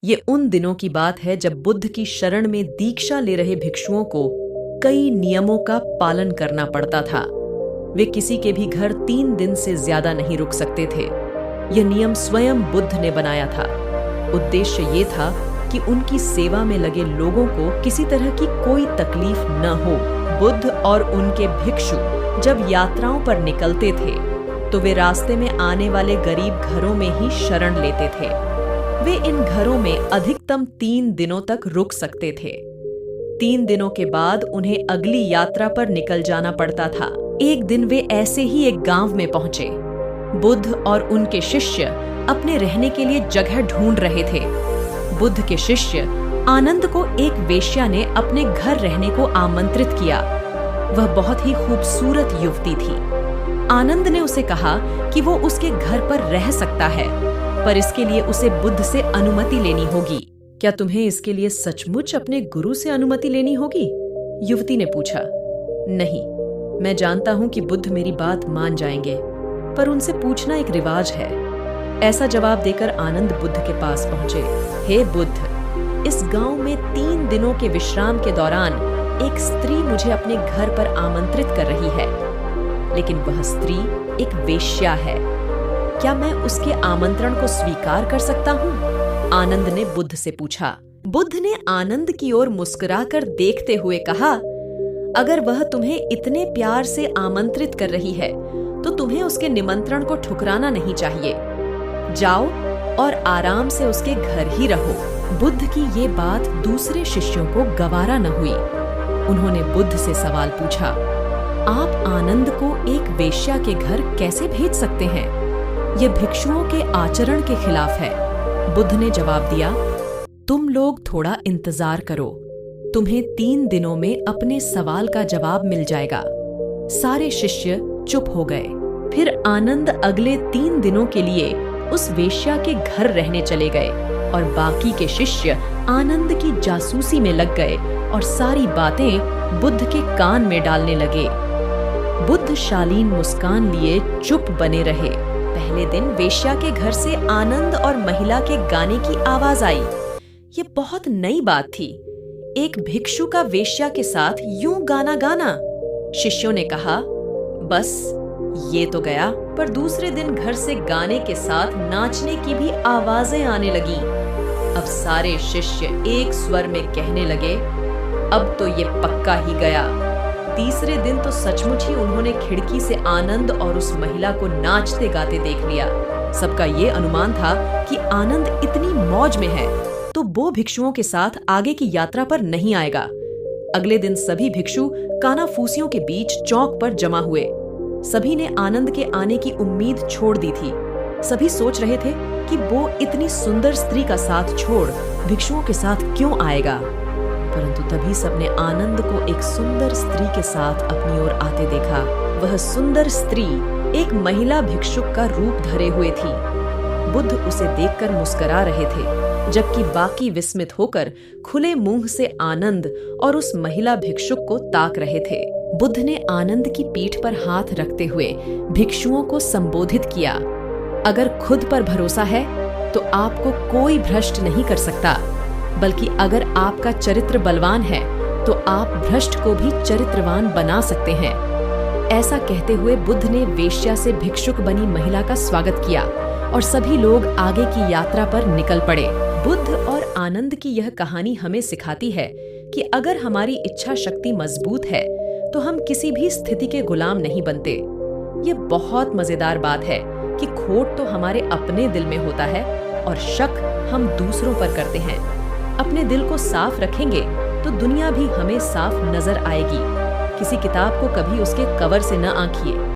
ये उन दिनों की बात है जब बुद्ध की शरण में दीक्षा ले रहे भिक्षुओं को कई नियमों का पालन करना पड़ता था। वे किसी के भी घर 3 दिन से ज्यादा नहीं रुक सकते थे। यह नियम स्वयं बुद्ध ने बनाया था। उद्देश्य ये था कि उनकी सेवा में लगे लोगों को किसी तरह की कोई तकलीफ न हो। बुद्ध और उनके भिक्षु जब यात्राओं पर निकलते थे तो वे रास्ते में आने वाले गरीब घरों में ही शरण लेते थे। वे इन घरों में अधिकतम 3 दिनों तक रुक सकते थे। 3 दिनों के बाद उन्हें अगली यात्रा पर निकल जाना पड़ता था। एक दिन वे ऐसे ही एक गांव में पहुंचे। बुद्ध और उनके शिष्य अपने रहने के लिए जगह ढूंढ रहे थे। बुद्ध के शिष्य आनंद को एक वेश्या ने अपने घर रहने को आमंत्रित किया। वह बहुत ही खूबसूरत युवती थी। आनंद ने उसे कहा कि वो उसके घर पर रह सकता है, पर इसके लिए उसे बुद्ध से अनुमति लेनी होगी। क्या तुम्हें इसके लिए सचमुच अपने गुरु से अनुमति लेनी होगी? युवती ने पूछा। नहीं, मैं जानता हूं कि बुद्ध मेरी बात मान जाएंगे, पर उनसे पूछना एक रिवाज है। ऐसा जवाब देकर आनंद बुद्ध के पास पहुंचे। हे बुद्ध, इस गांव में 3 दिनों के विश्राम के दौरान एक स्त्री मुझे अपने घर पर आमंत्रित कर रही है, लेकिन वह स्त्री एक वेश्या है। क्या मैं उसके आमंत्रण को स्वीकार कर सकता हूँ? आनंद ने बुद्ध से पूछा। बुद्ध ने आनंद की ओर मुस्कुराकर देखते हुए कहा, अगर वह तुम्हें इतने प्यार से आमंत्रित कर रही है तो तुम्हें उसके निमंत्रण को ठुकराना नहीं चाहिए। जाओ और आराम से उसके घर ही रहो। बुद्ध की ये बात दूसरे शिष्यों को गवारा न हुई। उन्होंने बुद्ध से सवाल पूछा, आप आनंद को एक वेश्या के घर कैसे भेज सकते हैं? यह भिक्षुओं के आचरण के खिलाफ है। बुद्ध ने जवाब दिया, तुम लोग थोड़ा इंतजार करो, तुम्हें 3 दिनों में अपने सवाल का जवाब मिल जाएगा। सारे शिष्य चुप हो गए। फिर आनंद अगले 3 दिनों के लिए उस वेश्या के घर रहने चले गए और बाकी के शिष्य आनंद की जासूसी में लग गए और सारी बातें बुद्ध के कान में डालने लगे। बुद्ध शालीन मुस्कान लिए चुप बने रहे। पहले दिन वेश्या के घर से आनंद और महिला के गाने की आवाज आई। ये बहुत नई बात थी। एक भिक्षु का वेश्या के साथ यूं गाना गाना। शिष्यों ने कहा, बस ये तो गया। पर दूसरे दिन घर से गाने के साथ नाचने की भी आवाजें आने लगी। अब सारे शिष्य एक स्वर में कहने लगे, अब तो ये पक्का ही गया। तीसरे दिन तो सचमुच ही उन्होंने खिड़की से आनंद और उस महिला को नाचते गाते देख लिया। सबका ये अनुमान था कि आनंद इतनी मौज में है तो वो भिक्षुओं के साथ आगे की यात्रा पर नहीं आएगा। अगले दिन सभी भिक्षु कानाफूसियों के बीच चौक पर जमा हुए। सभी ने आनंद के आने की उम्मीद छोड़ दी थी। सभी सोच रहे थे कि वो इतनी सुंदर स्त्री का साथ छोड़ भिक्षुओं के साथ क्यों आएगा। परंतु तभी सबने आनंद को एक सुंदर स्त्री के साथ अपनी ओर आते देखा। वह सुंदर स्त्री एक महिला भिक्षुक का रूप धरे हुए थी। बुद्ध उसे देखकर मुस्कुरा रहे थे, जबकि बाकी विस्मित होकर खुले मुंह से आनंद और उस महिला भिक्षुक को ताक रहे थे। बुद्ध ने आनंद की पीठ पर हाथ रखते हुए भिक्षुओं को संबोधित किया, अगर खुद पर भरोसा है तो आपको कोई भ्रष्ट नहीं कर सकता, बल्कि अगर आपका चरित्र बलवान है तो आप भ्रष्ट को भी चरित्रवान बना सकते हैं। ऐसा कहते हुए बुद्ध ने वेश्या से भिक्षुक बनी महिला का स्वागत किया और सभी लोग आगे की यात्रा पर निकल पड़े। बुद्ध और आनंद की यह कहानी हमें सिखाती है कि अगर हमारी इच्छा शक्ति मजबूत है तो हम किसी भी स्थिति के गुलाम नहीं बनते। ये बहुत मजेदार बात है कि खोट तो हमारे अपने दिल में होता है और शक हम दूसरों पर करते हैं। अपने दिल को साफ रखेंगे तो दुनिया भी हमें साफ नजर आएगी। किसी किताब को कभी उसके कवर से न आंकिए।